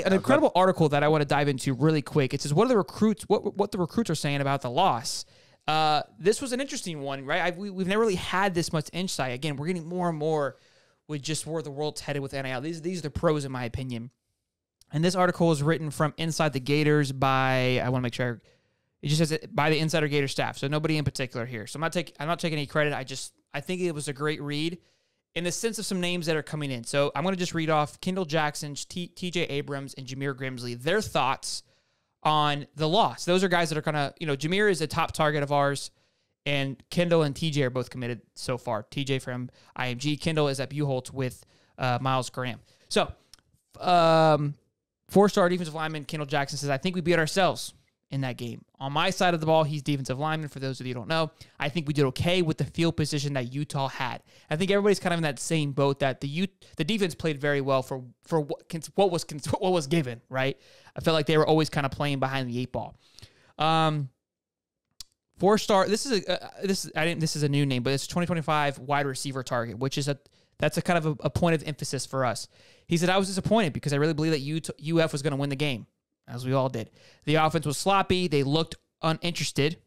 An incredible article that I want to dive into really quick. It says, what are the recruits, what the recruits are saying about the loss. This was an interesting one, right? We've never really had this much insight. Again, we're getting more and more with just where the world's headed with NIL. These are the pros, in my opinion. And this article is written from Inside the Gators by, I want to make sure, it just says it by the Insider Gator staff. So nobody in particular here. So I'm not taking any credit. I think it was a great read in the sense of some names that are coming in. So I'm going to just read off Kendall Jackson, TJ Abrams, and Jameer Grimsley, their thoughts on the loss. Those are guys that are kind of, Jameer is a top target of ours, and Kendall and TJ are both committed so far. TJ from IMG, Kendall is at Buchholz with Miles Graham. So, four-star defensive lineman Kendall Jackson says, I think we beat ourselves in that game. On my side of the ball, he's defensive lineman. For those of you who don't know, I think we did okay with the field position that Utah had. I think everybody's kind of in that same boat that the defense played very well for what was given, right? I felt like they were always kind of playing behind the eight ball. Four-star. This is a new name, but it's 2025 wide receiver target, which is that's a kind of a point of emphasis for us. He said, I was disappointed because I really believe that UF was going to win the game, as we all did. The offense was sloppy. They looked uninterested.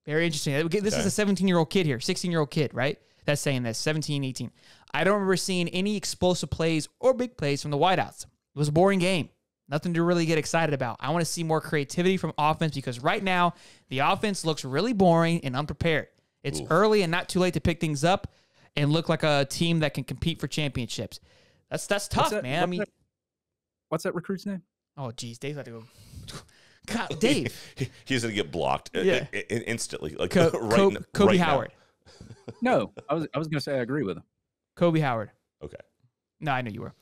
Very interesting. This is a 17-year-old kid here, 16-year-old kid, right? That's saying this, 17, 18. I don't remember seeing any explosive plays or big plays from the wideouts. It was a boring game. Nothing to really get excited about. I want to see more creativity from offense because right now, the offense looks really boring and unprepared. It's early and not too late to pick things up and look like a team that can compete for championships. That's tough, man. What's that recruit's name? Oh, geez, Dave's got to go. God, Dave. He's going to get blocked instantly. Like Kobe Howard. No, I was going to say I agree with him. Kobe Howard. Okay. No, I know you were.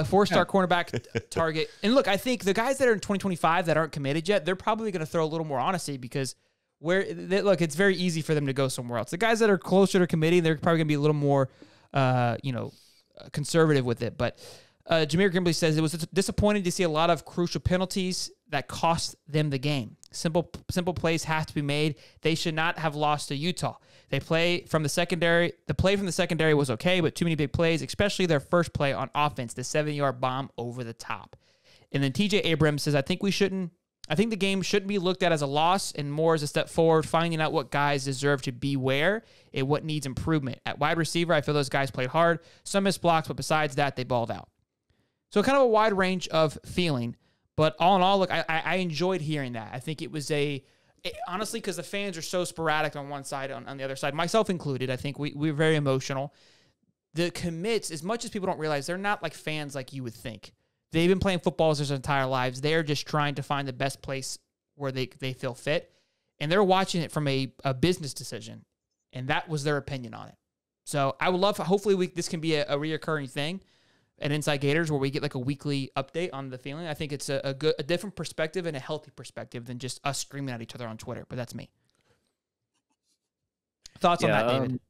Four-star cornerback target. And look, I think the guys that are in 2025 that aren't committed yet, they're probably going to throw a little more honesty because it's very easy for them to go somewhere else. The guys that are closer to committing, they're probably going to be a little more, conservative with it. But Jameer Grimsley says it was disappointing to see a lot of crucial penalties that cost them the game. Simple plays have to be made. They should not have lost to Utah. They play from the secondary. The play from the secondary was okay, but too many big plays, especially their first play on offense, the 7-yard bomb over the top. And then TJ Abrams says, I think the game shouldn't be looked at as a loss and more as a step forward, finding out what guys deserve to be where and what needs improvement. At wide receiver, I feel those guys played hard. Some missed blocks, but besides that, they balled out. So kind of a wide range of feeling. But all in all, look, I enjoyed hearing that. I think it was honestly, because the fans are so sporadic on one side, on the other side, myself included, I think we're very emotional. The commits, as much as people don't realize, they're not like fans like you would think. They've been playing football their entire lives. They're just trying to find the best place where they feel fit. And they're watching it from a business decision. And that was their opinion on it. So I would love, hopefully this can be a reoccurring thing at Inside Gators where we get like a weekly update on the feeling. I think it's a different perspective and a healthy perspective than just us screaming at each other on Twitter. But that's me. Thoughts on that, David?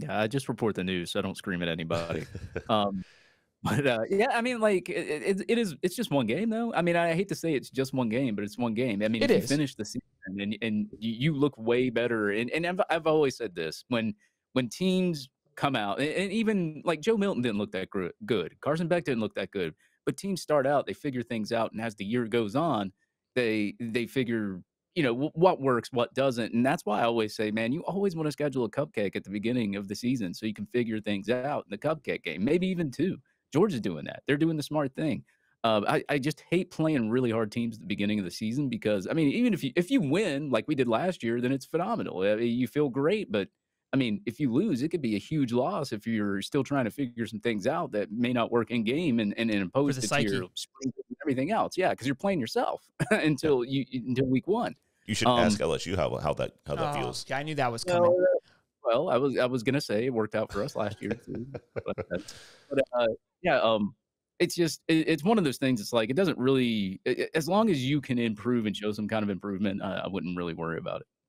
I just report the news, so I don't scream at anybody. I mean, like it's just one game, though. I mean, I hate to say it's just one game, but it's one game. I mean, if you finish the season and you look way better, and I've always said this when teams come out, and even like Joe Milton didn't look that good, Carson Beck didn't look that good, but teams start out, they figure things out, and as the year goes on, they figure what works, what doesn't, and that's why I always say, man, you always want to schedule a cupcake at the beginning of the season so you can figure things out in the cupcake game, maybe even two. Georgia's doing that. They're doing the smart thing. I just hate playing really hard teams at the beginning of the season because, I mean, even if you win like we did last year, then it's phenomenal. I mean, you feel great. But, I mean, if you lose, it could be a huge loss if you're still trying to figure some things out that may not work in game and impose it to your sprint and everything else. Yeah, because you're playing yourself until week one. You should ask LSU how that feels. Yeah, I knew that was coming. Well, I was gonna say it worked out for us last year too. It's just it's one of those things. It's like it doesn't really, as long as you can improve and show some kind of improvement, I wouldn't really worry about it.